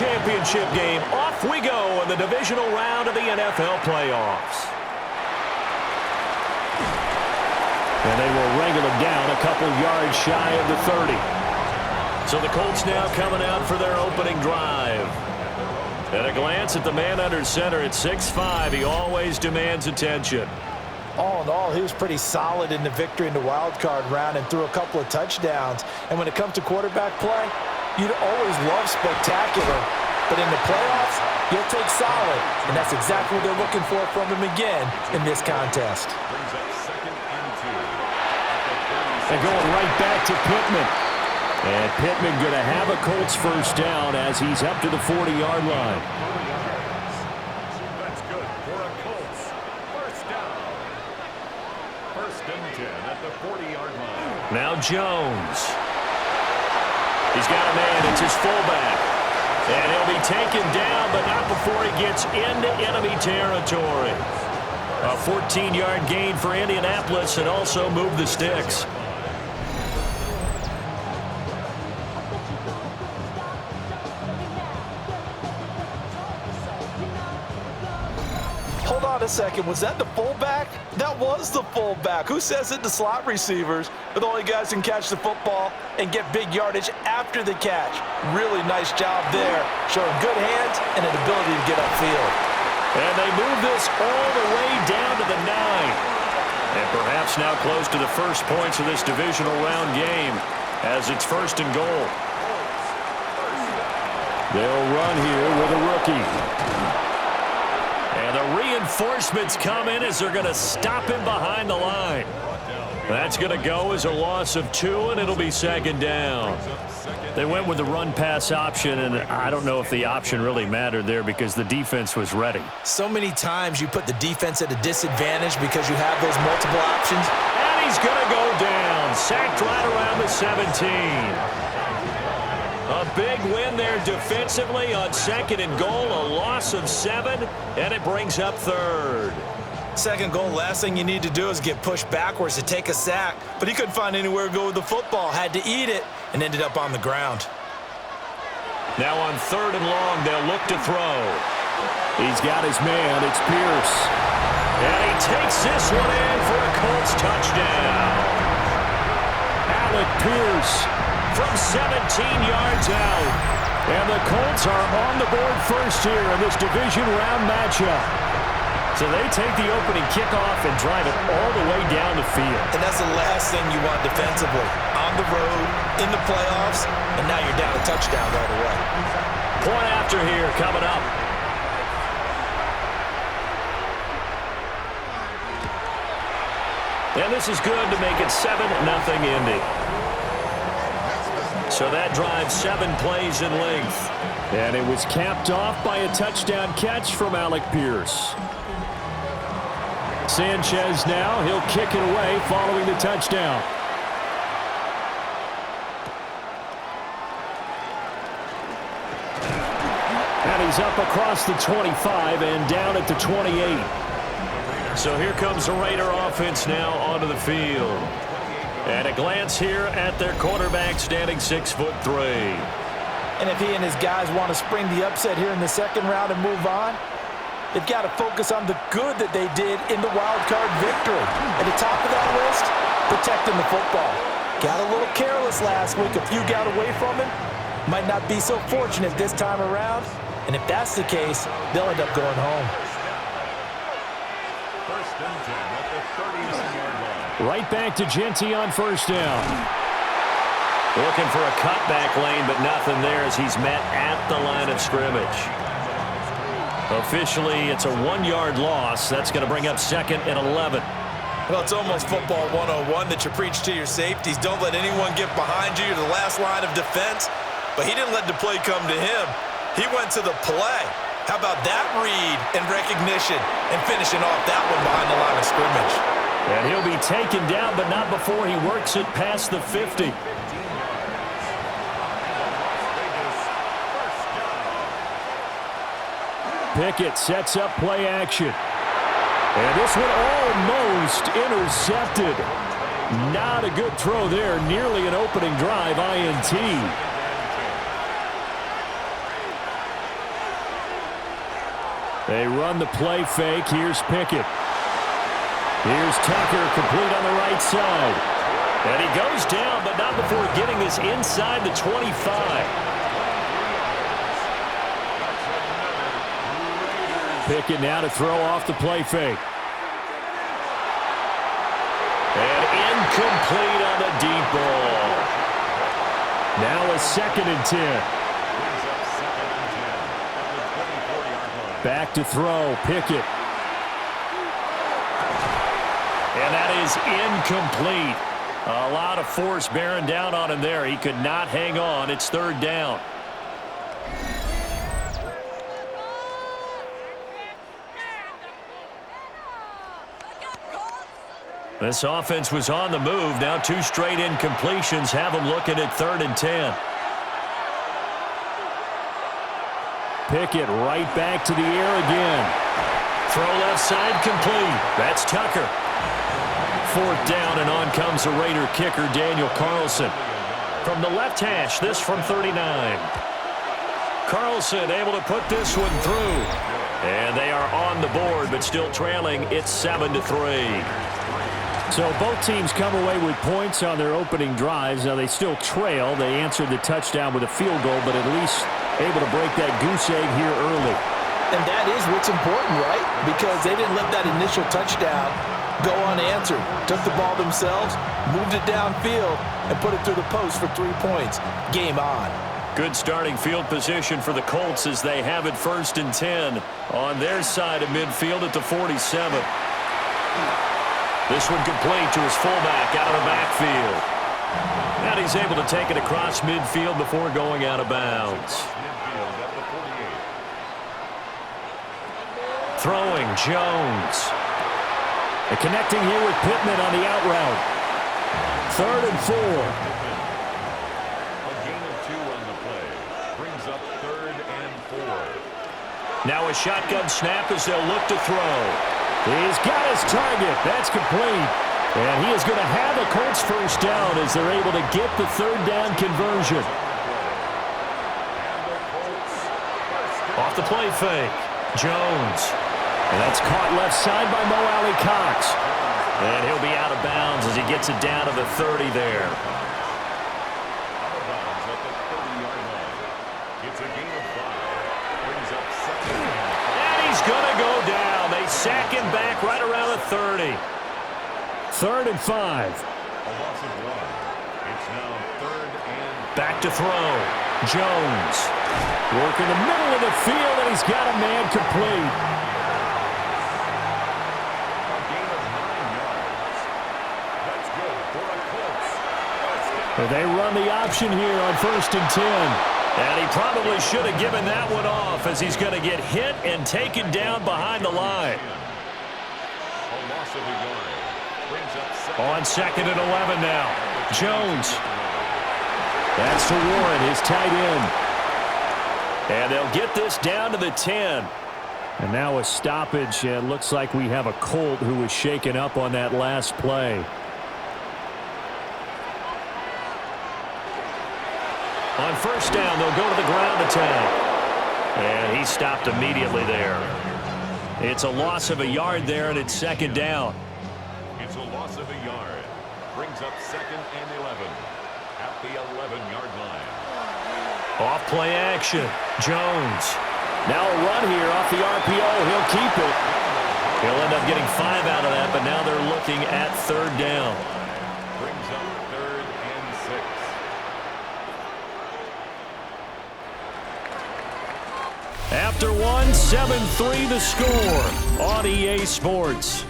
championship game. Off we go in the divisional round of the NFL playoffs. And they will wrangle him down a couple yards shy of the 30. So the Colts now coming out for their opening drive. At a glance at the man under center at 6'5", he always demands attention. All in all, he was pretty solid in the victory in the wild card round and threw a couple of touchdowns. And when it comes to quarterback play, you'd always love spectacular. But in the playoffs, you'll take solid. And that's exactly what they're looking for from him again in this contest. They're going right back to Pittman. And Pittman going to have a Colts first down as he's up to the 40-yard line. That's good for a Colts first down. First and 10 at the 40-yard line. Now Jones. He's got a man. It's his fullback. And he'll be taken down, but not before he gets into enemy territory. A 14-yard gain for Indianapolis and also move the sticks. Hold on a second. Was that the fullback? That was the fullback. Who says it? The slot receivers are the only guys who can catch the football and get big yardage after the catch. Really nice job there, showing good hands and an ability to get upfield. And they move this all the way down to the 9. And perhaps now close to the first points of this divisional round game as it's first and goal. They'll run here with a rookie. And the reinforcements come in as they're going to stop him behind the line. That's going to go as a loss of 2, and it'll be second down. They went with the run-pass option, and I don't know if the option really mattered there because the defense was ready. So many times you put the defense at a disadvantage because you have those multiple options. And he's going to go down, sacked right around the 17. A big win there defensively on second and goal, a loss of 7, and it brings up third. Second goal, last thing you need to do is get pushed backwards to take a sack, but he couldn't find anywhere to go with the football, had to eat it, and ended up on the ground. Now on third and long, they'll look to throw. He's got his man, it's Pierce. And he takes this one in for a Colts touchdown. Alec Pierce from 17 yards out. And the Colts are on the board first here in this division round matchup. So they take the opening kickoff and drive it all the way down the field. And that's the last thing you want defensively. On the road, in the playoffs, and now you're down a touchdown right away. Point after here coming up. And this is good to make it 7-0 Indy. So that drives 7 plays in length. And it was capped off by a touchdown catch from Alec Pierce. Sanchez now, he'll kick it away following the touchdown. And he's up across the 25 and down at the 28. So here comes the Raider offense now onto the field. And a glance here at their quarterback standing 6'3". And if he and his guys want to spring the upset here in the second round and move on, they've got to focus on the good that they did in the wild card victory. At the top of that list, protecting the football. Got a little careless last week. A few got away from him. Might not be so fortunate this time around. And if that's the case, they'll end up going home. First and 10 at the 39-yard line. Right back to Genty on first down. Looking for a cutback lane, but nothing there as he's met at the line of scrimmage. Officially, it's a 1-yard loss. That's going to bring up second and 11. Well, it's almost football 101 that you preach to your safeties. Don't let anyone get behind you. You're the last line of defense. But he didn't let the play come to him. He went to the play. How about that read and recognition and finishing off that one behind the line of scrimmage? And he'll be taken down, but not before he works it past the 50. Pickett sets up play action. And this one almost intercepted. Not a good throw there. Nearly an opening drive INT. They run the play fake. Here's Pickett. Here's Tucker, complete on the right side. And he goes down, but not before getting this inside the 25. Pickett now to throw off the play fake. And incomplete on the deep ball. Now a 2nd and 10. Back to throw, Pickett. And that is incomplete. A lot of force bearing down on him there. He could not hang on. It's 3rd down. This offense was on the move. Now 2 straight incompletions have them looking at 3rd and 10. Pickett right back to the air again. Throw left side complete. That's Tucker. 4th down, and on comes the Raider kicker, Daniel Carlson. From the left hash, this from 39. Carlson able to put this one through. And they are on the board, but still trailing. It's 7-3. So both teams come away with points on their opening drives. Now they still trail. They answered the touchdown with a field goal, but at least able to break that goose egg here early. And that is what's important, right? Because they didn't let that initial touchdown go unanswered. Took the ball themselves, moved it downfield, and put it through the post for 3 points. Game on. Good starting field position for the Colts as they have it 1st and 10 on their side of midfield at the 47. This one complete to his fullback out of the backfield. And he's able to take it across midfield before going out of bounds. Throwing, Jones. And connecting here with Pittman on the out route. 3rd and 4. A gain of 2 on the play. Brings up 3rd and 4. Now a shotgun snap as they'll look to throw. He's got his target. That's complete. And he is going to have a Colts 1st down as they're able to get the 3rd down conversion. Off the play fake. Jones. And that's caught left side by Mo Alley Cox. And he'll be out of bounds as he gets it down to the 30 there. Out of bounds at the 30-yard line. It's a gain of 5. Brings up 2nd. And he's going to go down. They sack him back right around the 30. 3rd and 5. A loss of 1. It's now 3rd and... Back to throw. Jones. Working the middle of the field, and he's got a man complete. They run the option here on 1st and 10. And he probably should have given that one off as he's going to get hit and taken down behind the line. A loss of a yard. Brings up 2nd. On 2nd and 11 now. Jones. That's to Warren, his tight end. And they'll get this down to the 10. And now a stoppage. It looks like we have a Colt who was shaken up on that last play. On 1st down, they'll go to the ground attack. And he stopped immediately there. It's a loss of a yard there, and it's 2nd down. It's a loss of a yard. Brings up 2nd and 11 at the 11-yard line. Off play action. Jones. Now a run here off the RPO. He'll keep it. He'll end up getting 5 out of that, but now they're looking at 3rd down. Brings up 3rd and 6. After one, 7-3 the score on EA Sports.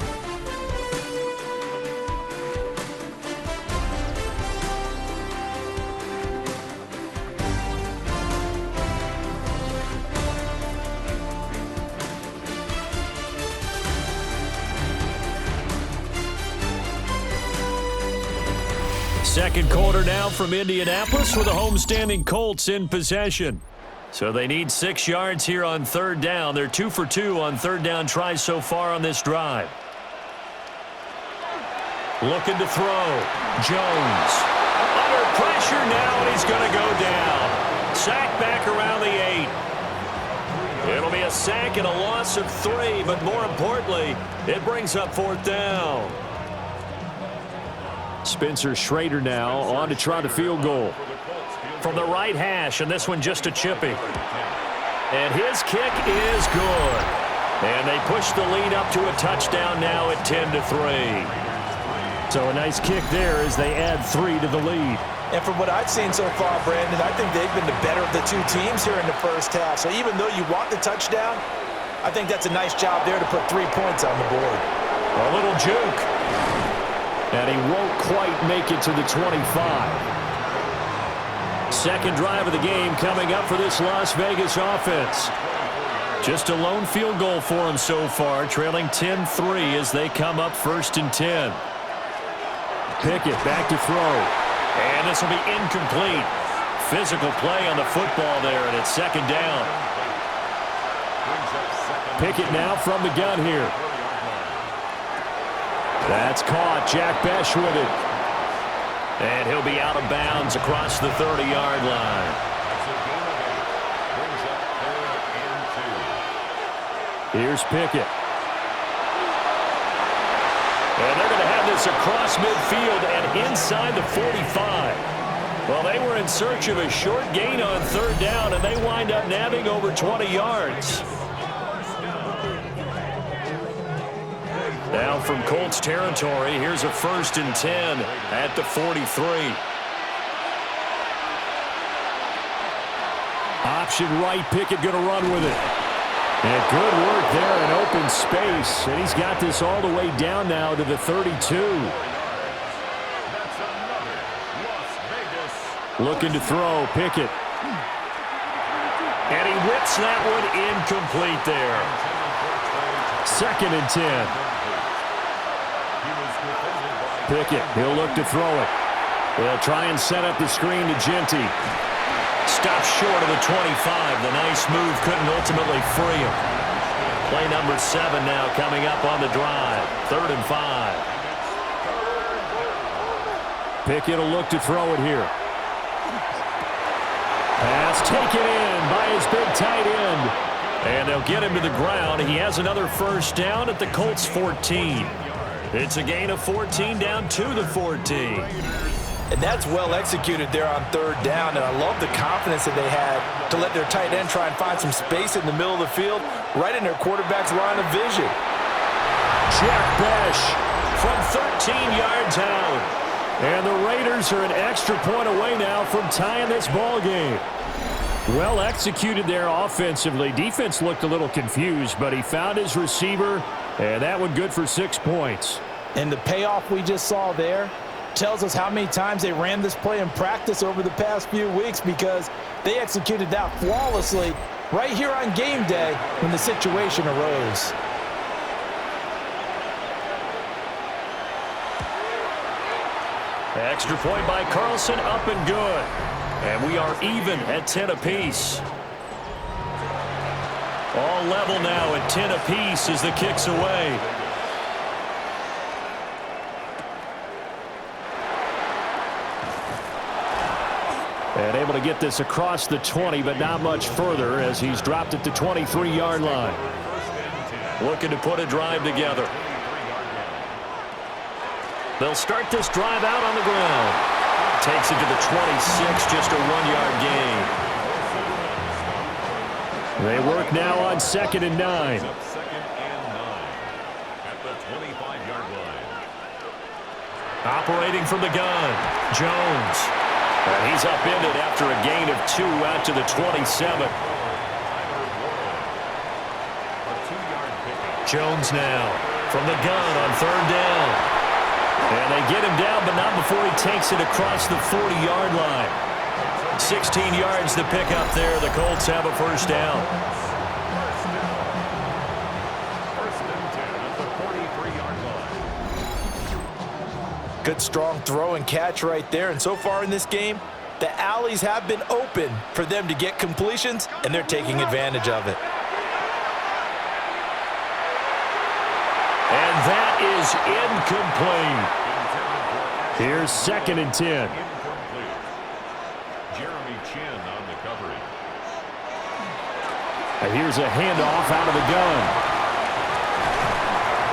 Second quarter now from Indianapolis with the homestanding Colts in possession. So they need 6 yards here on 3rd down. They're 2 for 2 on 3rd down tries so far on this drive. Looking to throw. Jones. Under pressure now, and he's going to go down. Sacked back around the 8. It'll be a A sack and a loss of 3, but more importantly, it brings up 4th down. Spencer Schrader now on to try the field goal. From the right hash, and this one just a chippy. And his kick is good. And they push the lead up to a touchdown now at 10-3. So a nice kick there as they add 3 to the lead. And from what I've seen so far, Brandon, I think they've been the better of the two teams here in the first half. So even though you want the touchdown, I think that's a nice job there to put 3 points on the board. A little juke. And he won't quite make it to the 25. Second drive of the game coming up for this Las Vegas offense. Just a lone field goal for them so far, trailing 10-3 as they come up 1st and 10. Pickett back to throw. And this will be incomplete. Physical play on the football there, and it's 2nd down. Pickett now from the gun here. That's caught. Jack Besh with it. And he'll be out of bounds across the 30-yard line. Here's Pickett. And they're going to have this across midfield and inside the 45. Well, they were in search of a short gain on 3rd down, and they wind up nabbing over 20 yards. Now from Colts territory, here's a 1st and 10 at the 43. Option right, Pickett going to run with it. And good work there in open space. And he's got this all the way down now to the 32. Looking to throw, Pickett. And he whips that one incomplete there. 2nd and 10. Pickett, he'll look to throw it. They'll try and set up the screen to Genty. Stops short of the 25. The nice move couldn't ultimately free him. Play number 7 now coming up on the drive. 3rd and 5. Pickett will look to throw it here. Pass taken in by his big tight end. And they'll get him to the ground. He has another 1st down at the Colts 14. It's a gain of 14 down to the 14. And that's well executed there on 3rd down, and I love the confidence that they had to let their tight end try and find some space in the middle of the field, right in their quarterback's line of vision. Jack Besh from 13 yards out. And the Raiders are an extra point away now from tying this ball game. Well executed there offensively. Defense looked a little confused, but he found his receiver, and that one good for 6 points. And the payoff we just saw there tells us how many times they ran this play in practice over the past few weeks, because they executed that flawlessly right here on game day when the situation arose. Extra point by Carlson, up and good. And we are even at 10 apiece. All level now at 10 apiece as the kick's away. And able to get this across the 20, but not much further as he's dropped at the 23-yard line. Looking to put a drive together. They'll start this drive out on the ground. Takes it to the 26, just a 1-yard gain. They work now on 2nd and 9. Operating from the gun, Jones. And he's upended after a gain of 2 out to the 27. Jones now from the gun on 3rd down. And they get him down, but not before he takes it across the 40-yard line. 16 yards to pick up there. The Colts have a 1st down. Good strong throw and catch right there. And so far in this game, the alleys have been open for them to get completions, and they're taking advantage of it. And that is incomplete. Here's 2nd and 10. And here's a handoff out of the gun.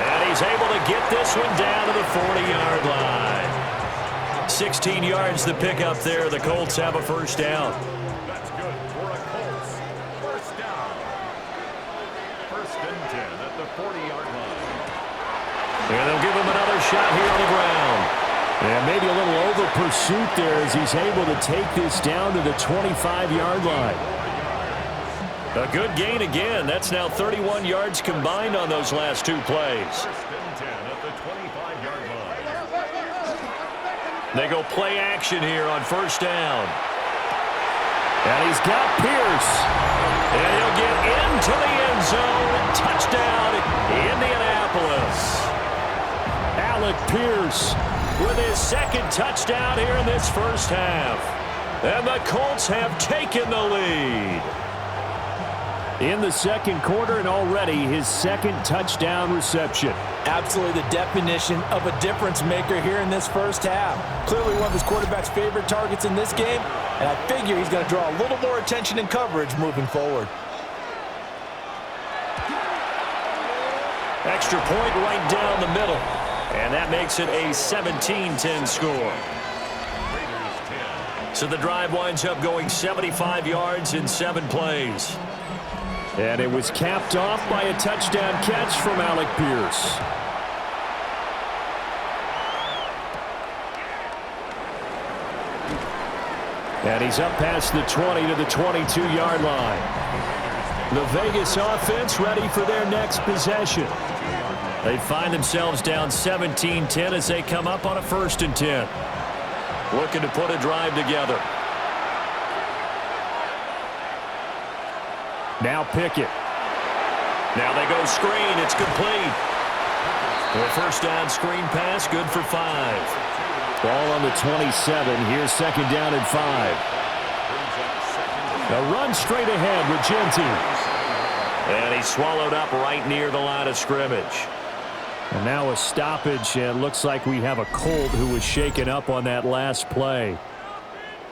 And he's able to get this one down to the 40-yard line. 16 yards to pick up there. The Colts have a first down. That's good for a Colts. First down. First and 10 at the 40-yard line. And they'll give him another shot here on the ground. And maybe a little over pursuit there as he's able to take this down to the 25-yard line. A good gain again. That's now 31 yards combined on those last two plays. First and 10 at the 25-yard line. They go play action here on first down. And he's got Pierce. And he'll get into the end zone. Touchdown, Indianapolis. Alec Pierce With his second touchdown here in this first half. And the Colts have taken the lead. in the second quarter, and already his second touchdown reception. Absolutely the definition of a difference maker here in this first half. Clearly one of his quarterback's favorite targets in this game, and I figure he's going to draw a little more attention and coverage moving forward. Extra point right down the middle. And that makes it a 17-10 score. So the drive winds up going 75 yards in 7 plays. And it was capped off by a touchdown catch from Alec Pierce. And he's up past the 20 to the 22-yard line. The Vegas offense ready for their next possession. They find themselves down 17-10 as they come up on a 1st and 10. Looking to put a drive together. Now Pickett. Now they go screen. It's complete. The first down screen pass, good for 5. Ball on the 27. Here's 2nd down and 5. A run straight ahead with Genti. And he's swallowed up right near the line of scrimmage. And now a stoppage, and looks like we have a Colt who was shaken up on that last play.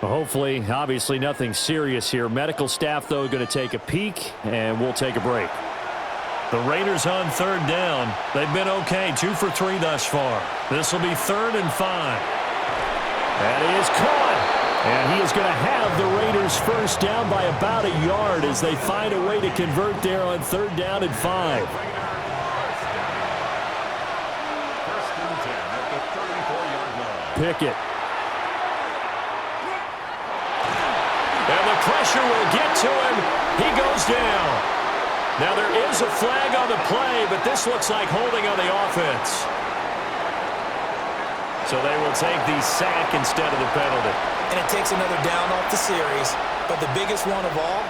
Hopefully, obviously nothing serious here. Medical staff, though, going to take a peek, and we'll take a break. The Raiders on 3rd down. They've been okay, 2 for 3 thus far. This will be 3rd and 5. That is caught. And he is going to have the Raiders first down by about a yard as they find a way to convert there on 3rd down and 5. Pickett. And the pressure will get to him. He goes down. Now there is a flag on the play, but this looks like holding on the offense. So they will take the sack instead of the penalty. And it takes another down off the series. But the biggest one of all,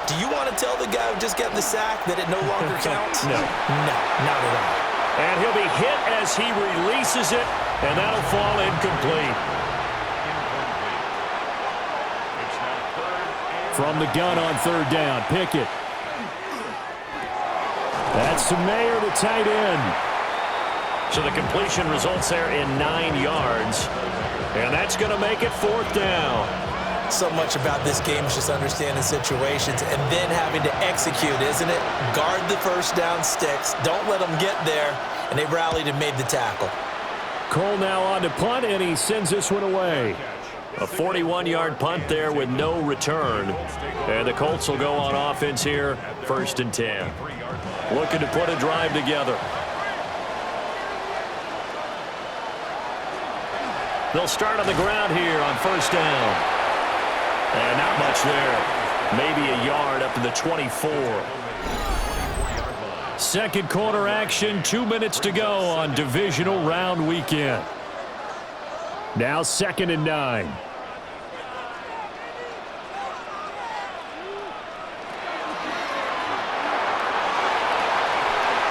do you want to tell the guy who just got the sack that it no longer counts? No. No, not at all. And he'll be hit as he releases it, and that'll fall incomplete. From the gun on 3rd down, Pickett. That's to Mayer, the tight end. So the completion results there in 9 yards. And that's going to make it 4th down. So much about this game is just understanding situations and then having to execute, isn't it? Guard the first down sticks. Don't let them get there. And they rallied and made the tackle. Cole now on to punt, and he sends this one away. A 41-yard punt there with no return. And the Colts will go on offense here, 1st and 10. Looking to put a drive together. They'll start on the ground here on 1st down. And not much there. Maybe a yard up to the 24. Second quarter action, 2 minutes to go on divisional round weekend. Now 2nd and 9.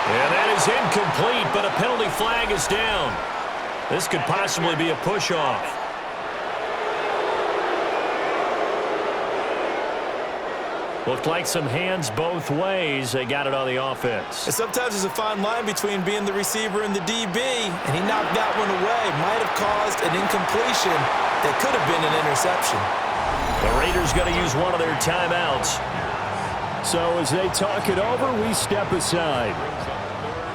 And that is incomplete, but a penalty flag is down. This could possibly be a push-off. Looked like some hands both ways. They got it on the offense. And sometimes there's a fine line between being the receiver and the DB, and he knocked that one away. Might have caused an incompletion that could have been an interception. The Raiders going to use one of their timeouts. So as they talk it over, we step aside.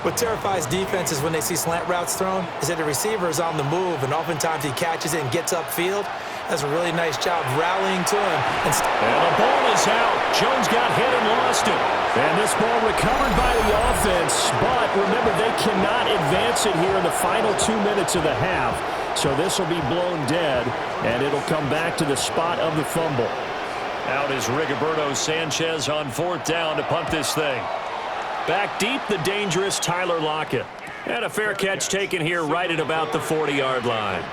What terrifies defenses when they see slant routes thrown is that the receiver is on the move, and oftentimes he catches it and gets upfield. Does a really nice job rallying to him. And the ball is out. Jones got hit and lost it. And this ball recovered by the offense. But remember, they cannot advance it here in the final 2 minutes of the half. So this will be blown dead, and it'll come back to the spot of the fumble. Out is Rigoberto Sanchez on 4th down to punt this thing. Back deep, the dangerous Tyler Lockett. And a fair catch taken here right at about the 40-yard line.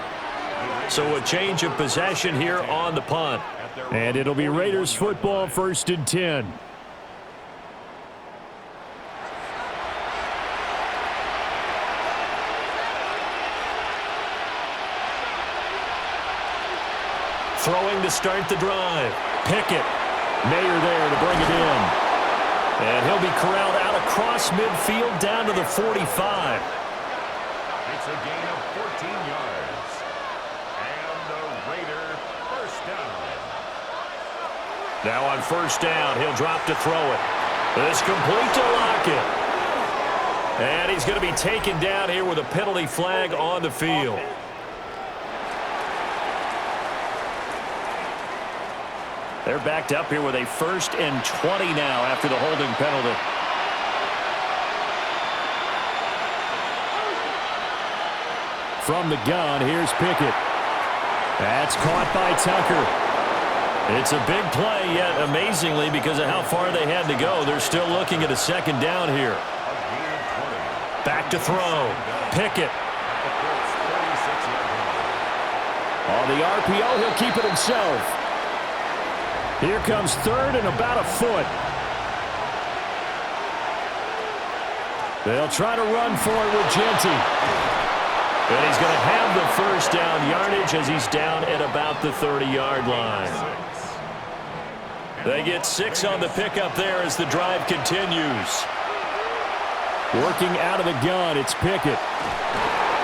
So a change of possession here on the punt. And it'll be Raiders football, 1st and 10. Throwing to start the drive. Pickett. Mayer there to bring it in. And he'll be corralled out across midfield down to the 45. It's a gain of 14 yards. And the Raider first down. Now on 1st down, he'll drop to throw it. It's complete to Lockett. And he's going to be taken down here with a penalty flag on the field. They're backed up here with a 1st and 20 now after the holding penalty. From the gun, here's Pickett. That's caught by Tucker. It's a big play, yet amazingly, because of how far they had to go, they're still looking at a 2nd down here. Back to throw. Pickett. On the RPO, he'll keep it himself. Here comes 3rd and about a foot. They'll try to run for it with Genty. And he's going to have the 1st down yardage as he's down at about the 30-yard line. They get 6 on the pickup there as the drive continues. Working out of the gun, it's Pickett.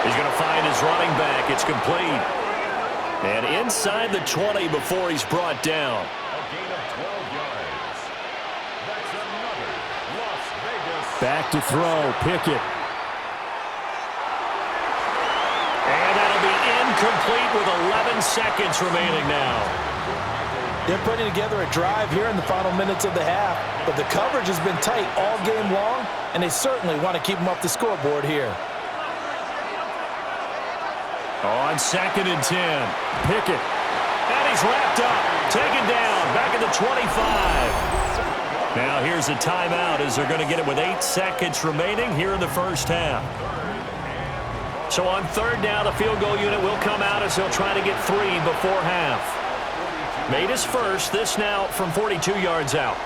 He's going to find his running back. It's complete. And inside the 20 before he's brought down. Back to throw, Pickett. And that'll be incomplete with 11 seconds remaining now. They're putting together a drive here in the final minutes of the half, but the coverage has been tight all game long, and they certainly want to keep them off the scoreboard here. On 2nd and 10, Pickett. And he's wrapped up, taken down, back at the 25. Now here's a timeout as they're going to get it with 8 seconds remaining here in the 1st half. So on 3rd down, the field goal unit will come out as they'll try to get 3 before half. Made his first, this now from 42 yards out.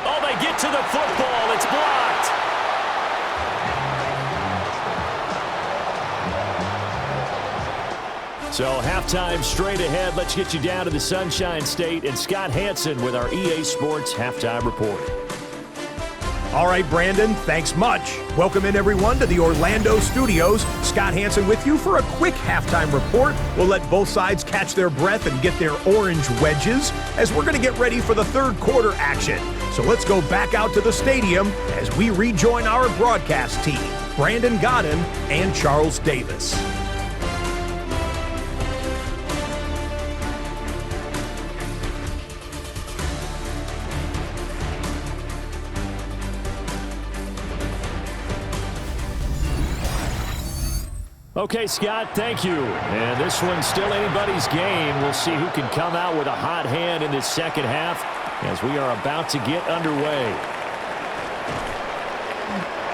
Oh, they get to the football. It's blocked. So halftime straight ahead. Let's get you down to the Sunshine State and Scott Hansen with our EA Sports Halftime Report. All right, Brandon, thanks much. Welcome in, everyone, to the Orlando studios. Scott Hansen with you for a quick halftime report. We'll let both sides catch their breath and get their orange wedges as we're going to get ready for the 3rd quarter action. So let's go back out to the stadium as we rejoin our broadcast team, Brandon Godden and Charles Davis. Okay, Scott, thank you. And this one's still anybody's game. We'll see who can come out with a hot hand in this 2nd half as we are about to get underway.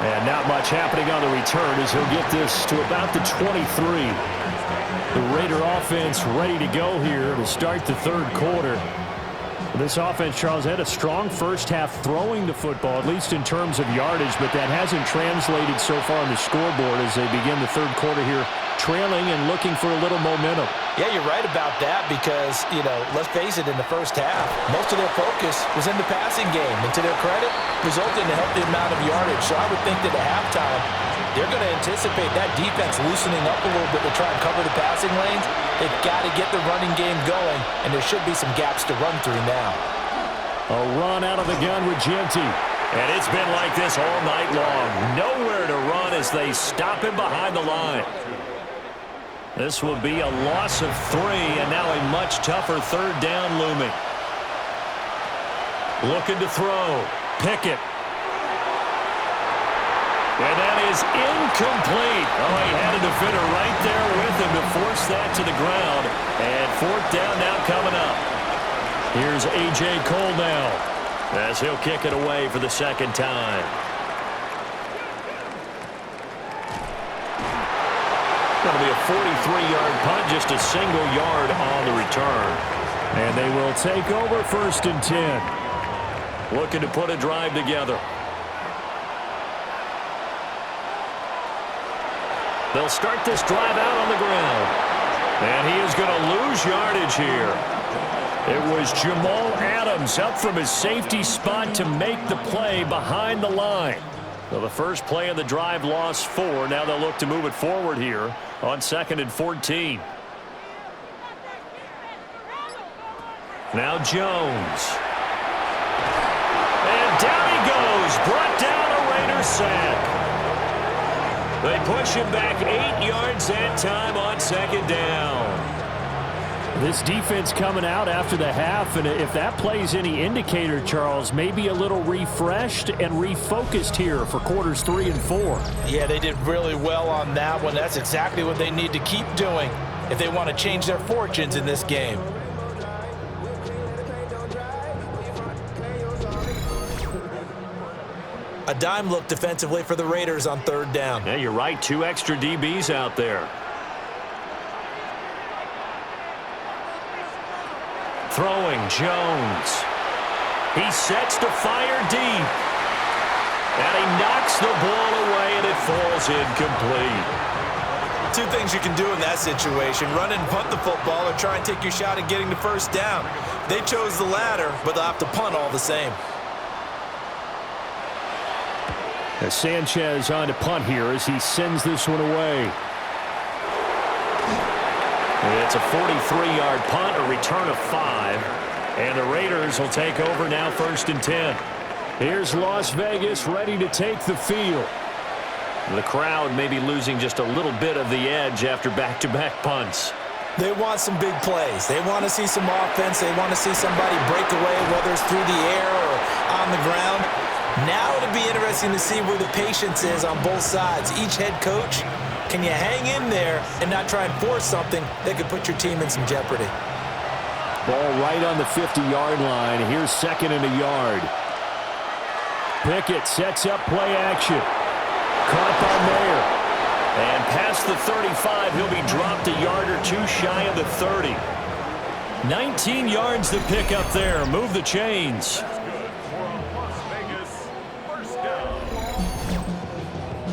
And not much happening on the return as he'll get this to about the 23. The Raider offense ready to go here to start the 3rd quarter. This offense, Charles, had a strong 1st half throwing the football, at least in terms of yardage, but that hasn't translated so far on the scoreboard as they begin the 3rd quarter here, trailing and looking for a little momentum. Yeah, you're right about that because, let's face it, in the 1st half, most of their focus was in the passing game. And to their credit, resulted in a healthy amount of yardage. So I would think that at halftime, they're going to anticipate that defense loosening up a little bit to try and cover the passing lanes. They've got to get the running game going, and there should be some gaps to run through now. A run out of the gun with Genty. And it's been like this all night long. Nowhere to run as they stop him behind the line. This will be a loss of 3, and now a much tougher third down looming. Looking to throw. Pickett. And that is incomplete. Oh, he had a defender right there with him to force that to the ground. And 4th down now coming up. Here's A.J. Cole now, as he'll kick it away for the second time. Going to be a 43-yard punt, just a single yard on the return. And they will take over 1st and 10. Looking to put a drive together. They'll start this drive out on the ground. And he is going to lose yardage here. It was Jamal Adams up from his safety spot to make the play behind the line. So the first play of the drive lost 4. Now they'll look to move it forward here on 2nd and 14. Now Jones. And down he goes. Brought down a Raider sack. They push him back 8 yards that time on 2nd down. This defense coming out after the half, and if that plays any indicator, Charles, maybe a little refreshed and refocused here for quarters 3 and 4. Yeah, they did really well on that one. That's exactly what they need to keep doing if they want to change their fortunes in this game. A dime look defensively for the Raiders on 3rd down. Yeah, you're right. 2 extra DBs out there. Throwing Jones. He sets to fire deep. And he knocks the ball away, and it falls incomplete. 2 things you can do in that situation: run and punt the football, or try and take your shot at getting the 1st down. They chose the latter, but they'll have to punt all the same. As Sanchez on to punt here as he sends this one away. It's a 43-yard punt, a return of 5. And the Raiders will take over now 1st and 10. Here's Las Vegas ready to take the field. The crowd may be losing just a little bit of the edge after back-to-back punts. They want some big plays. They want to see some offense. They want to see somebody break away, whether it's through the air or on the ground. Now it'll be interesting to see where the patience is on both sides. Each head coach, can you hang in there and not try and force something that could put your team in some jeopardy? Ball right on the 50-yard line. Here's 2nd and a yard. Pickett sets up play action. Caught by Mayer. And past the 35, he'll be dropped a yard or 2 shy of the 30. 19 yards to pick up there. Move the chains.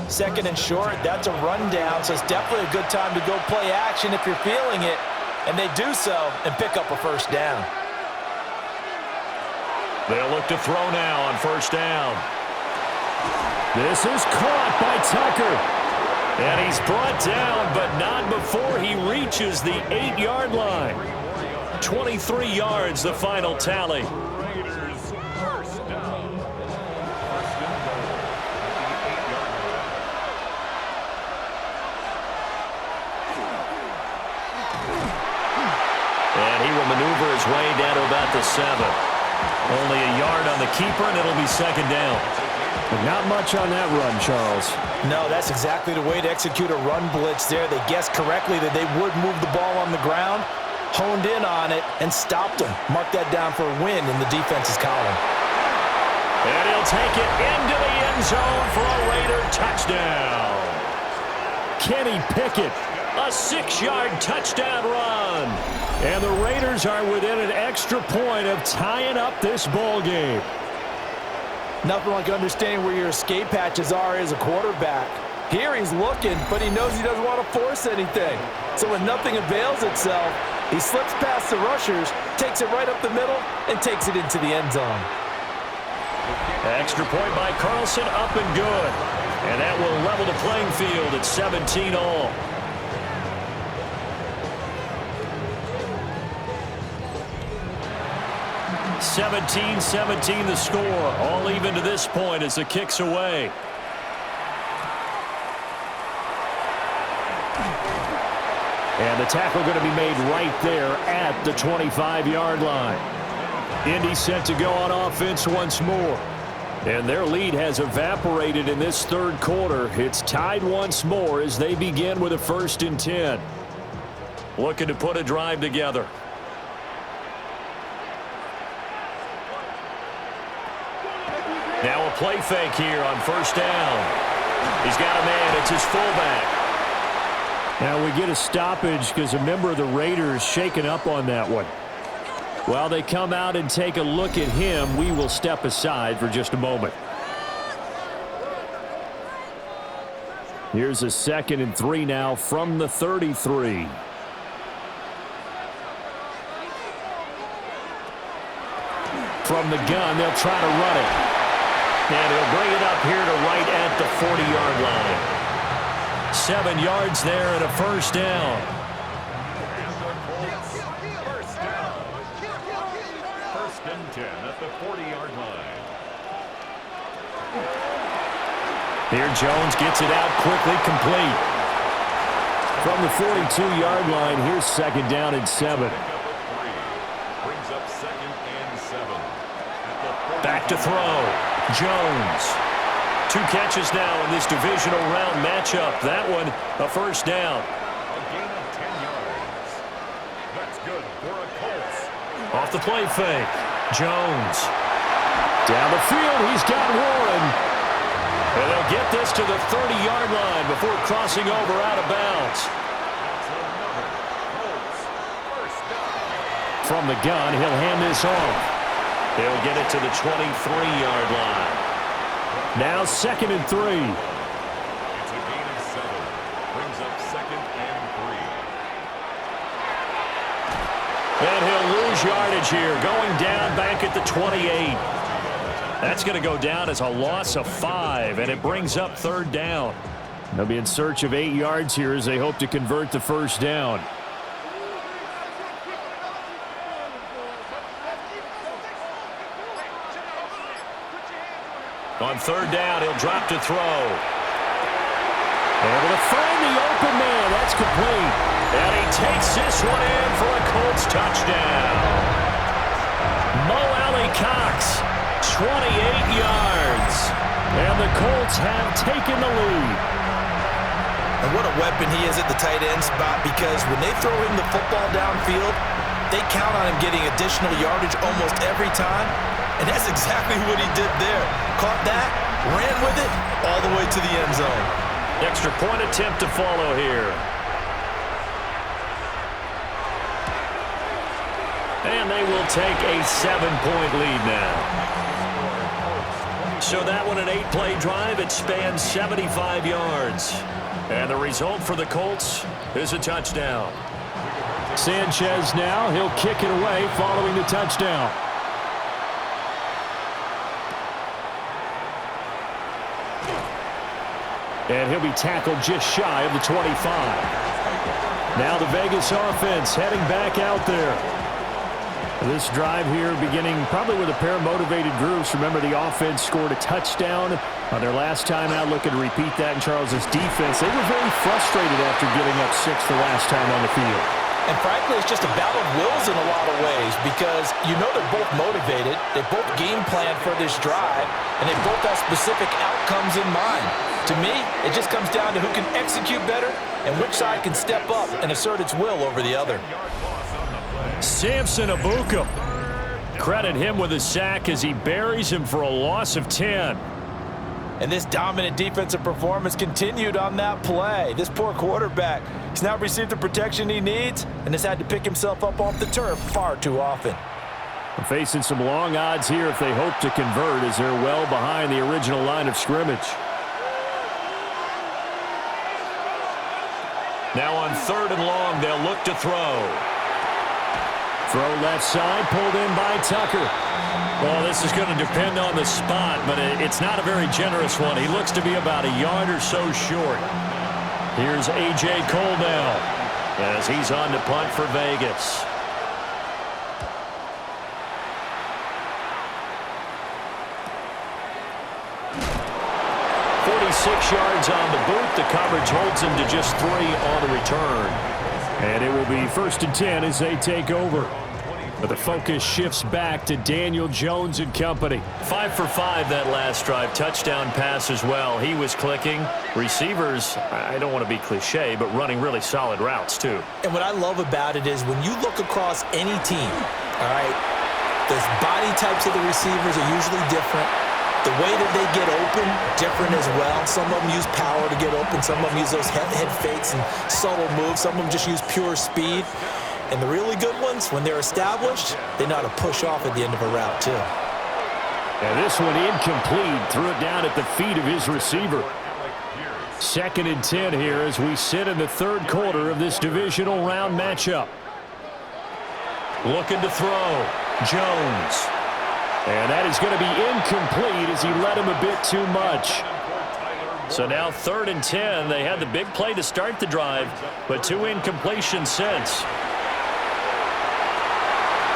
2nd and short, that's a rundown, so it's definitely a good time to go play action if you're feeling it. And they do so and pick up a 1st down. They'll look to throw now on 1st down. This is caught by Tucker. And he's brought down, but not before he reaches the 8-yard line. 23 yards, the final tally. And he will maneuver his way down to about the 7. Only a yard on the keeper, and it'll be 2nd down. But not much on that run, Charles. No, that's exactly the way to execute a run blitz there. They guessed correctly that they would move the ball on the ground, honed in on it, and stopped them. Mark that down for a win in the defense's column. And he'll take it into the end zone for a Raider touchdown. Kenny Pickett, a 6-yard touchdown run. And the Raiders are within an extra point of tying up this ball game. Nothing like understanding where your escape hatches are as a quarterback. Here he's looking, but he knows he doesn't want to force anything. So when nothing avails itself, he slips past the rushers, takes it right up the middle, and takes it into the end zone. Extra point by Carlson, up and good. And that will level the playing field at 17 all. 17-17 the score. All even to this point as the kick's away. And the tackle going to be made right there at the 25-yard line. Indy set to go on offense once more. And their lead has evaporated in this third quarter. It's tied once more as they begin with a 1st and 10. Looking to put a drive together. Now a play fake here on 1st down. He's got a man. It's his fullback. Now we get a stoppage because a member of the Raiders shaken up on that one. While they come out and take a look at him, we will step aside for just a moment. Here's a 2nd and 3 now from the 33. From the gun, they'll try to run it. And he'll bring it up here to right at the 40-yard line. 7 yards there and a 1st down. First and 10 at the 40-yard line. Here Jones gets it out quickly, complete. From the 42-yard line, here's 2nd down and 7. Brings up 2nd and 7. Back to throw. Jones. 2 catches now in this divisional round matchup. That one, a 1st down. A gain of 10 yards. That's good for a Colts. Off the play fake. Jones. Down the field, he's got Warren. And they'll get this to the 30-yard line before crossing over out of bounds. That's another Colts first down. From the gun, he'll hand this off. He'll get it to the 23-yard line. Now 2nd and 3. It's a gain of 7. Brings up 2nd and 3. And he'll lose yardage here, going down back at the 28. That's going to go down as a loss of 5, and it brings up 3rd down. They'll be in search of 8 yards here as they hope to convert the 1st down. On 3rd down, he'll drop to throw. Able to find the open man. That's complete. And he takes this one in for a Colts touchdown. Mo Alley-Cox, 28 yards. And the Colts have taken the lead. And what a weapon he is at the tight end spot, because when they throw him the football downfield, they count on him getting additional yardage almost every time. And that's exactly what he did there. Caught that, ran with it, all the way to the end zone. Extra point attempt to follow here. And they will take a 7-point lead now. So that one, an 8-play drive. It spans 75 yards. And the result for the Colts is a touchdown. Sanchez now, he'll kick it away following the touchdown. And he'll be tackled just shy of the 25. Now the Vegas offense heading back out there. This drive here beginning probably with a pair of motivated groups. Remember, the offense scored a touchdown on their last time out. Looking to repeat that in Charles's defense. They were very frustrated after giving up 6 the last time on the field. And frankly, it's just a battle of wills in a lot of ways, because you know they're both motivated, they both game plan for this drive, and they both have specific outcomes in mind. To me, it just comes down to who can execute better and which side can step up and assert its will over the other. Samson Abuka. Credit him with a sack as he buries him for a loss of 10. And this dominant defensive performance continued on that play. This poor quarterback has now received the protection he needs and has had to pick himself up off the turf far too often. Facing some long odds here if they hope to convert, as they're well behind the original line of scrimmage. Now on 3rd and long, they'll look to throw. Throw left side, pulled in by Tucker. Well, this is going to depend on the spot, but it's not a very generous one. He looks to be about a yard or so short. Here's A.J. Cole now as he's on to punt for Vegas. 26 yards on the boot. The coverage holds him to just 3 on the return. And it will be 1st and 10 as they take over. But the focus shifts back to Daniel Jones and company. 5 for 5 that last drive. Touchdown pass as well. He was clicking. Receivers, I don't want to be cliche, but running really solid routes too. And what I love about it is when you look across any team, all right, the body types of the receivers are usually different. The way that they get open, different as well. Some of them use power to get open. Some of them use those head fakes and subtle moves. Some of them just use pure speed. And the really good ones, when they're established, they know how to push off at the end of a route, too. And this one incomplete. Threw it down at the feet of his receiver. 2nd and 10 here as we sit in the 3rd quarter of this divisional round matchup. Looking to throw. Jones. And that is going to be incomplete as he led him a bit too much. So now 3rd and 10. They had the big play to start the drive, but 2 incompletions since.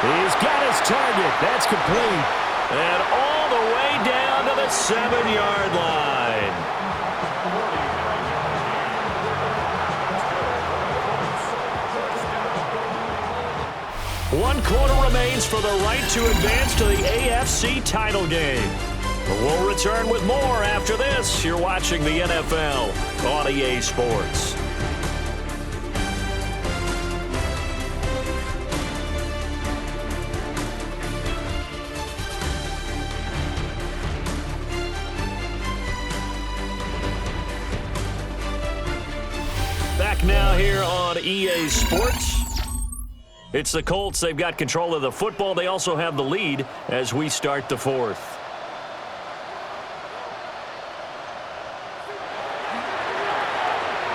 He's got his target. That's complete. And all the way down to the 7-yard line. One quarter remains for the right to advance to the AFC title game. We'll return with more after this. You're watching the NFL on EA Sports. Back now here on EA Sports. It's the Colts. They've got control of the football. They also have the lead as we start the 4th.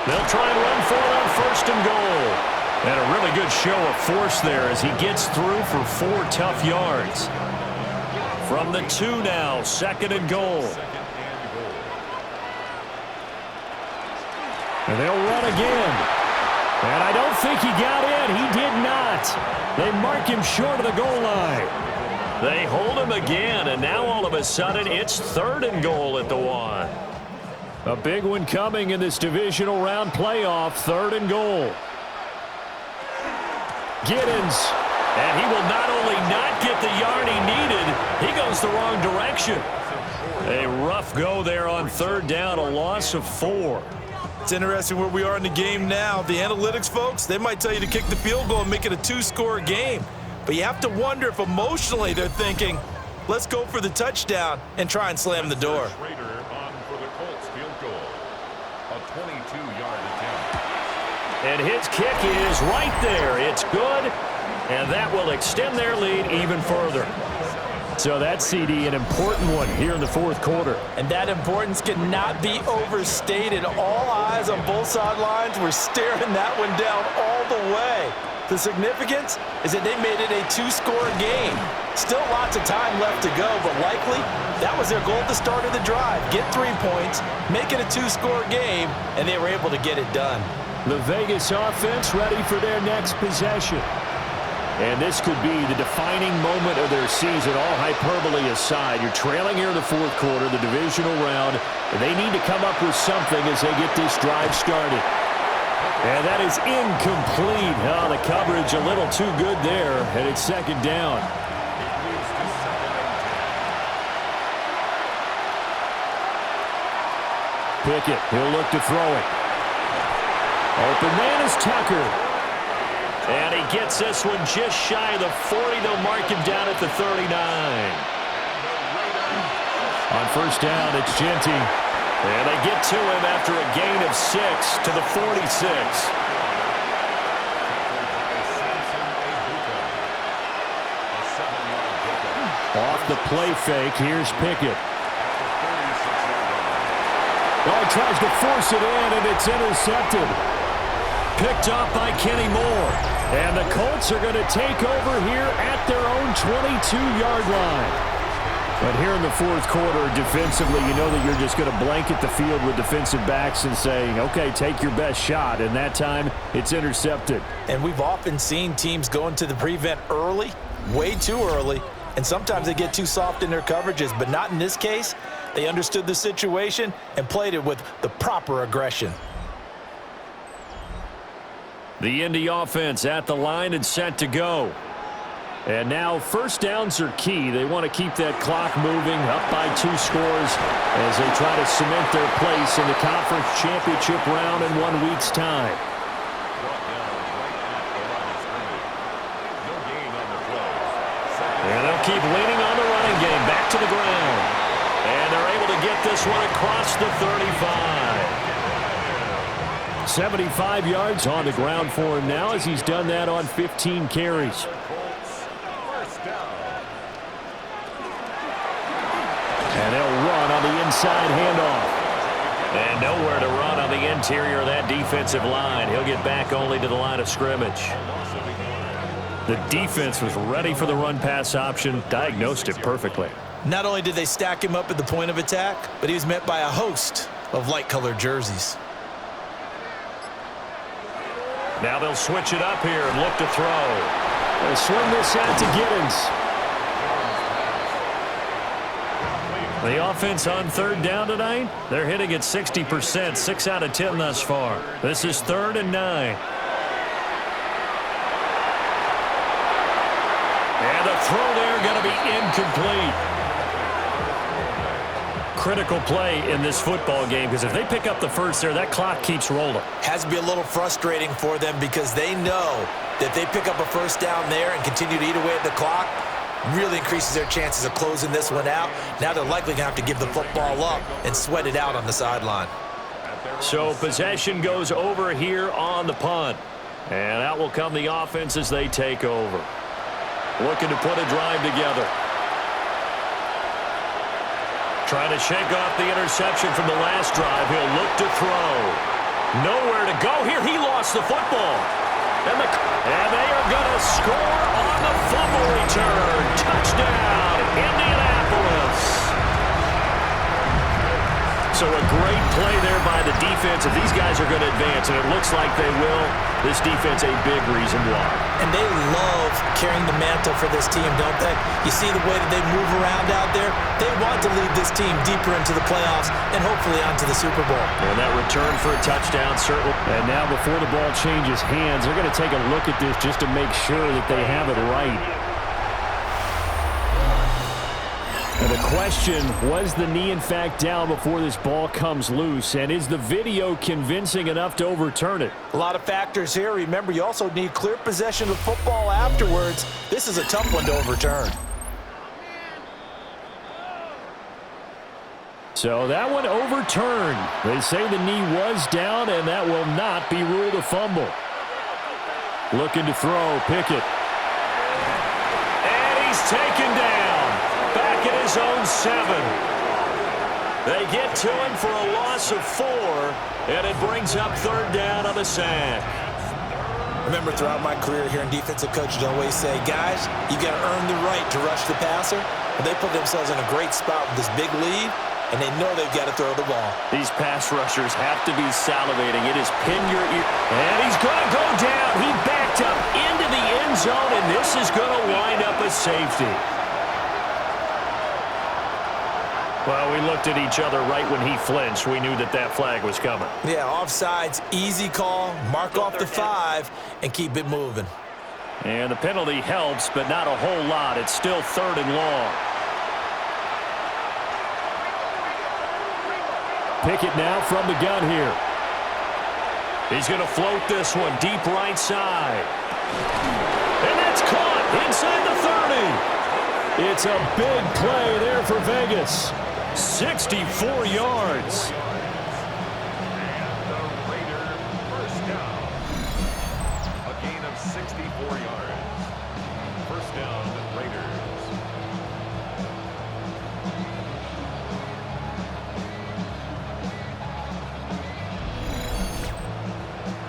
They'll try and run for it on 1st and goal. And a really good show of force there as he gets through for 4 tough yards. From the 2 now, 2nd and goal. And they'll run again. And I don't think he got in. He did not. They mark him short of the goal line. They hold him again, and now all of a sudden it's 3rd and goal at the 1. A big one coming in this divisional round playoff, 3rd and goal. Giddens, and he will not only not get the yard he needed, he goes the wrong direction. A rough go there on 3rd down, a loss of 4. It's interesting where we are in the game now. The analytics folks, they might tell you to kick the field goal and make it a 2-score game. But you have to wonder if emotionally they're thinking, let's go for the touchdown and try and slam the door. And his kick is right there. It's good, and that will extend their lead even further. So that CD, an important one here in the 4th quarter. And that importance cannot be overstated. All eyes on both sidelines were staring that one down all the way. The significance is that they made it a 2-score game. Still lots of time left to go, but likely that was their goal at the start of the drive. Get 3 points, make it a 2-score game, and they were able to get it done. The Vegas offense ready for their next possession. And this could be the defining moment of their season, all hyperbole aside. You're trailing here in the 4th quarter, the divisional round, and they need to come up with something as they get this drive started. And that is incomplete. Oh, the coverage a little too good there, and it's 2nd down. Pickett, he'll look to throw it. Open man is Tucker. And he gets this one just shy of the 40. They'll mark him down at the 39. On 1st down, it's Genty. And they get to him after a gain of 6 to the 46. Off the play fake, here's Pickett. Oh, he tries to force it in, and it's intercepted. Picked off by Kenny Moore. And the Colts are going to take over here at their own 22-yard line. But here in the 4th quarter, defensively, you know that you're just going to blanket the field with defensive backs and say, okay, take your best shot. And that time, it's intercepted. And we've often seen teams go into the prevent early, way too early, and sometimes they get too soft in their coverages. But not in this case. They understood the situation and played it with the proper aggression. The Indy offense at the line and set to go. And now first downs are key. They want to keep that clock moving, up by 2 scores as they try to cement their place in the conference championship round in 1 week's time. And they'll keep leaning on the running game. Back to the ground. And they're able to get this one across the 35. 75 yards on the ground for him now as he's done that on 15 carries. And they'll run on the inside handoff. And nowhere to run on the interior of that defensive line. He'll get back only to the line of scrimmage. The defense was ready for the run-pass option, diagnosed it perfectly. Not only did they stack him up at the point of attack, but he was met by a host of light-colored jerseys. Now they'll switch it up here and look to throw. They'll swing this out to Giddens. The offense on third down tonight, they're hitting at 60%, 6 out of 10 thus far. This is 3rd and 9. And the throw there going to be incomplete. Critical play in this football game because if they pick up the first there, that clock keeps rolling. Has to be a little frustrating for them because they know that they pick up a first down there and continue to eat away at the clock, really increases their chances of closing this one out. Now they're likely going to have to give the football up and sweat it out on the sideline. So possession goes over here on the punt. And out will come the offense as they take over. Looking to put a drive together. Trying to shake off the interception from the last drive. He'll look to throw. Nowhere to go here. He lost the football. And they are going to score on the fumble return. Touchdown, Indianapolis. So a great play there by the defense. If these guys are going to advance, and it looks like they will, this defense a big reason why. And they love carrying the mantle for this team, don't they? You see the way that they move around out there? They want to lead this team deeper into the playoffs and hopefully onto the Super Bowl. And that return for a touchdown, certainly. And now before the ball changes hands, they're going to take a look at this just to make sure that they have it right. And the question, was the knee in fact down before this ball comes loose? And is the video convincing enough to overturn it? A lot of factors here. Remember, you also need clear possession of football afterwards. This is a tough one to overturn. So that one overturned. They say the knee was down, and that will not be ruled a fumble. Looking to throw, Pickett. And he's taken down. Back at his own 7. They get to him for a loss of 4, and it brings up 3rd down on the sack. Remember, throughout my career here in defensive coaches always say, guys, you got to earn the right to rush the passer. But they put themselves in a great spot with this big lead, and they know they've got to throw the ball. These pass rushers have to be salivating. It is pin your ear. And he's going to go down. He backed up into the end zone, and this is going to wind up a safety. Well, we looked at each other right when he flinched. We knew that that flag was coming. Yeah, offsides, easy call, mark off the 5, and keep it moving. And the penalty helps, but not a whole lot. It's still 3rd and long. Pickett now from the gun here. He's going to float this one deep right side. And that's caught inside the 30. It's a big play there for Vegas. 64 yards. And the Raider first down. A gain of 64 yards. First down, Raiders.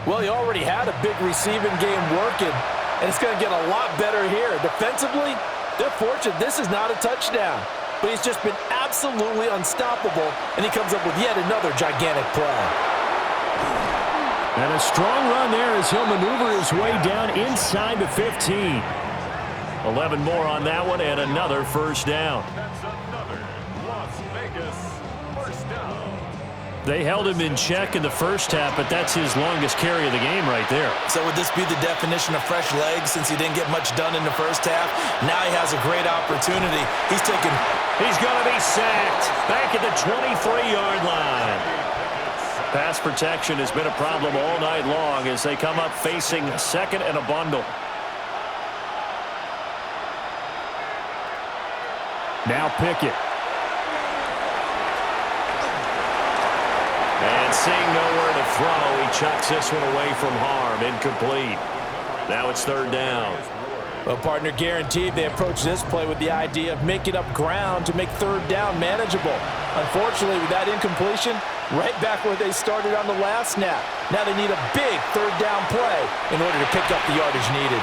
Well, he already had a big receiving game working, and it's going to get a lot better here. Defensively, they're fortunate this is not a touchdown. But he's just been absolutely unstoppable, and he comes up with yet another gigantic play. And a strong run there as he'll maneuver his way down inside the 15. 11 more on that one, and another first down. That's another Las Vegas They held him in check in the first half, but that's his longest carry of the game right there. So would this be the definition of fresh legs since he didn't get much done in the first half? Now he has a great opportunity. He's going to be sacked back at the 23-yard line. Pass protection has been a problem all night long as they come up facing second and a bundle. Now Pickett. And seeing nowhere to throw, he chucks this one away from harm. Incomplete. Now it's third down. Well, partner, guaranteed they approach this play with the idea of making up ground to make third down manageable. Unfortunately, with that incompletion, right back where they started on the last snap. Now they need a big third down play in order to pick up the yardage needed.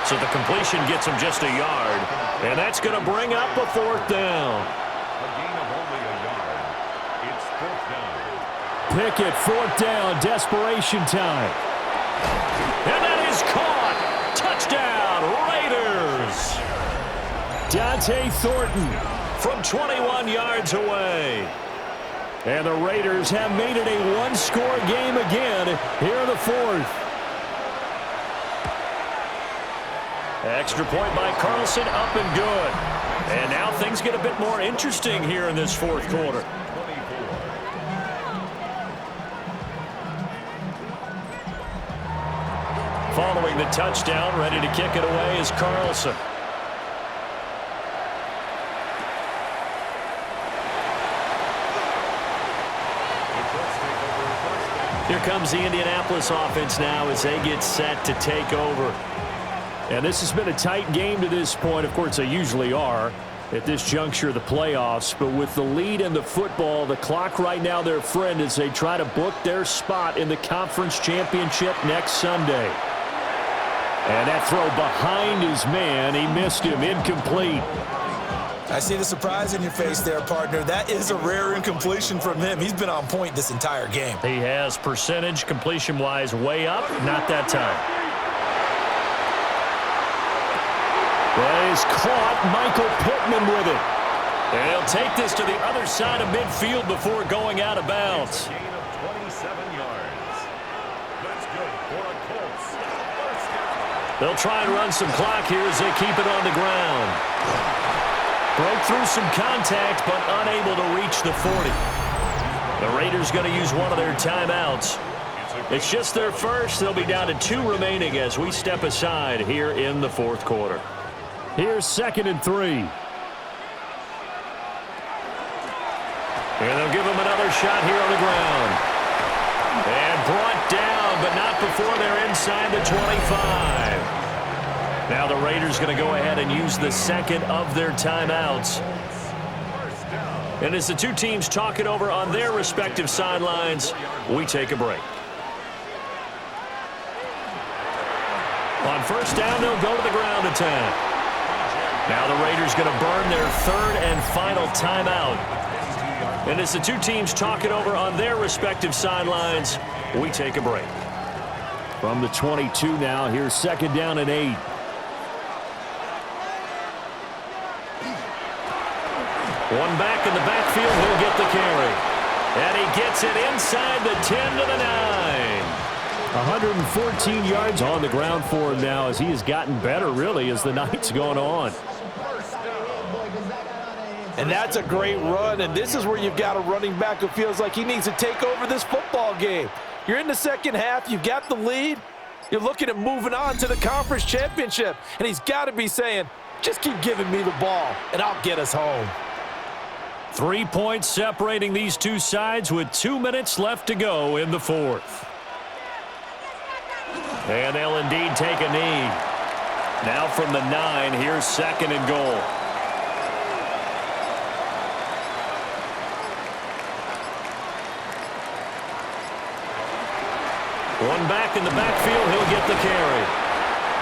So the completion gets him just a yard, and that's going to bring up a fourth down. A gain of only a yard. It's fourth down. Pickett, fourth down, desperation time. And that is caught. Touchdown, Raiders. Dante Thornton from 21 yards away. And the Raiders have made it a one-score game again here in the fourth. Extra point by Carlson, up and good. And now things get a bit more interesting here in this fourth quarter. Following the touchdown, ready to kick it away is Carlson. Here comes the Indianapolis offense now as they get set to take over. And this has been a tight game to this point. Of course, they usually are at this juncture of the playoffs. But with the lead in the football, the clock right now their friend as they try to book their spot in the conference championship next Sunday. And that throw behind his man. He missed him. Incomplete. I see the surprise in your face there, partner. That is a rare incompletion from him. He's been on point this entire game. He has percentage completion-wise way up. Not that time. That is caught. Michael Pittman with it. And he'll take this to the other side of midfield before going out of bounds. Gain of 27 yards. That's good for a Colts. First down. They'll try and run some clock here as they keep it on the ground. Broke through some contact, but unable to reach the 40. The Raiders going to use one of their timeouts. It's just their first. They'll be down to 2 remaining as we step aside here in the fourth quarter. Here's 2nd and 3. And they'll give him another shot here on the ground. And brought down, but not before they're inside the 25. Now the Raiders going to go ahead and use the second of their timeouts. And as the two teams talk it over on their respective sidelines, we take a break. On first down, they'll go to the ground attack. Now the Raiders going to burn their third and final timeout. And as the two teams talk it over on their respective sidelines, we take a break. From the 22 now, here's 2nd down and 8. One back in the backfield, he'll get the carry. And he gets it inside the 10 to the 9. 114 yards on the ground for him now as he has gotten better, really, as the night's gone on. And that's a great run, and this is where you've got a running back who feels like he needs to take over this football game. You're in the second half, you've got the lead, you're looking at moving on to the conference championship, and he's got to be saying, just keep giving me the ball, and I'll get us home. 3 points separating these two sides with 2 minutes left to go in the fourth. And they'll indeed take a knee. Now from the 9, here's 2nd and goal. One back in the backfield, he'll get the carry.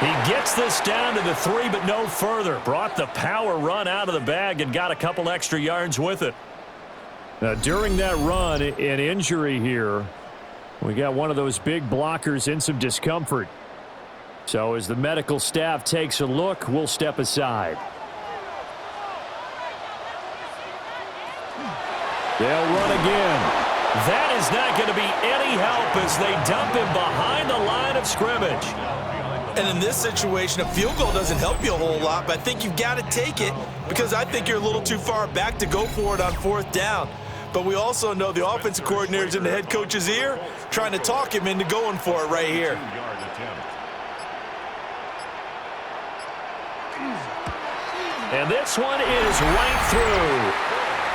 He gets this down to the 3, but no further. Brought the power run out of the bag and got a couple extra yards with it. Now, during that run, an injury here. We got one of those big blockers in some discomfort. So as the medical staff takes a look, we'll step aside. They'll run again. That is not going to be any help as they dump him behind the line of scrimmage. And in this situation, a field goal doesn't help you a whole lot, but I think you've got to take it because I think you're a little too far back to go for it on 4th down. But we also know the offensive coordinator's in the head coach's ear trying to talk him into going for it right here. And this one is right through.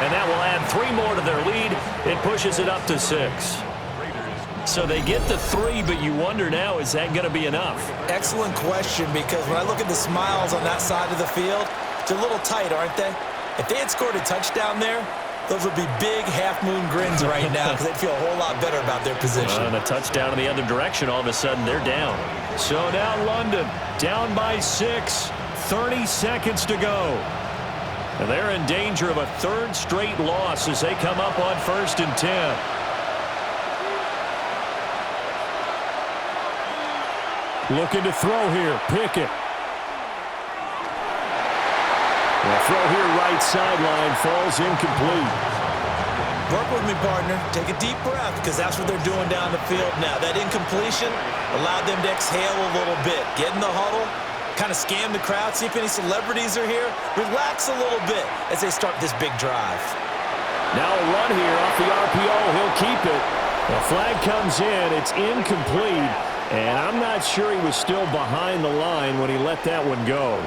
And that will add 3 more to their lead. It pushes it up to 6. So they get the 3, but you wonder now, is that going to be enough? Excellent question, because when I look at the smiles on that side of the field, they're a little tight, aren't they? If they had scored a touchdown there, those would be big half-moon grins right now because they'd feel a whole lot better about their position. And a touchdown in the other direction, all of a sudden they're down. So now London down by 6, 30 seconds to go. And they're in danger of a 3rd straight loss as they come up on 1st and 10. Looking to throw here. Pickett. The throw here right sideline falls incomplete. Work with me, partner. Take a deep breath because that's what they're doing down the field now. That incompletion allowed them to exhale a little bit. Get in the huddle, kind of scan the crowd, see if any celebrities are here. Relax a little bit as they start this big drive. Now a run here off the RPO. He'll keep it. The flag comes in. It's incomplete. And I'm not sure he was still behind the line when he let that one go.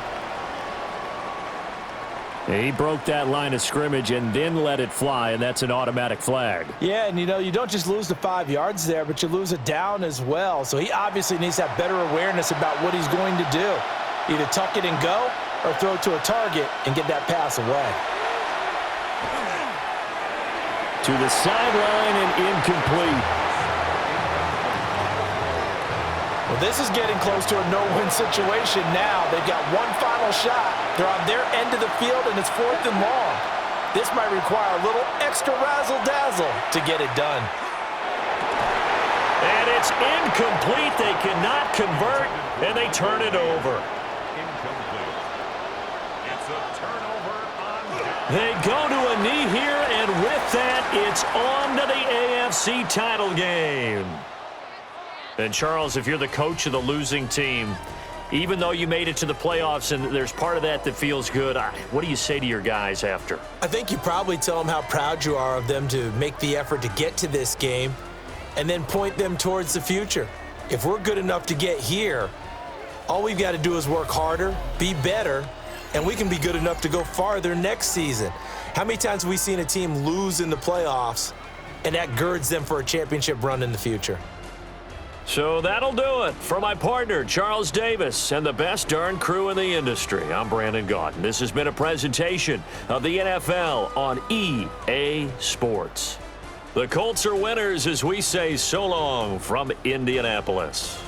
He broke that line of scrimmage and then let it fly, and that's an automatic flag. Yeah, and you don't just lose the 5 yards there, but you lose a down as well. So he obviously needs to have better awareness about what he's going to do. Either tuck it and go or throw it to a target and get that pass away. To the sideline and incomplete. Well, this is getting close to a no-win situation now. They've got one final shot. They're on their end of the field, and it's 4th and long. This might require a little extra razzle-dazzle to get it done. And it's incomplete. They cannot convert, and they turn it over. Incomplete. It's a turnover on down. They go to a knee here, and with that, it's on to the AFC title game. And, Charles, if you're the coach of the losing team, even though you made it to the playoffs and there's part of that that feels good, what do you say to your guys after? I think you probably tell them how proud you are of them to make the effort to get to this game and then point them towards the future. If we're good enough to get here, all we've got to do is work harder, be better, and we can be good enough to go farther next season. How many times have we seen a team lose in the playoffs, and that girds them for a championship run in the future? So that'll do it for my partner, Charles Davis, and the best darn crew in the industry. I'm Brandon Gaudin. This has been a presentation of the NFL on EA Sports. The Colts are winners as we say so long from Indianapolis.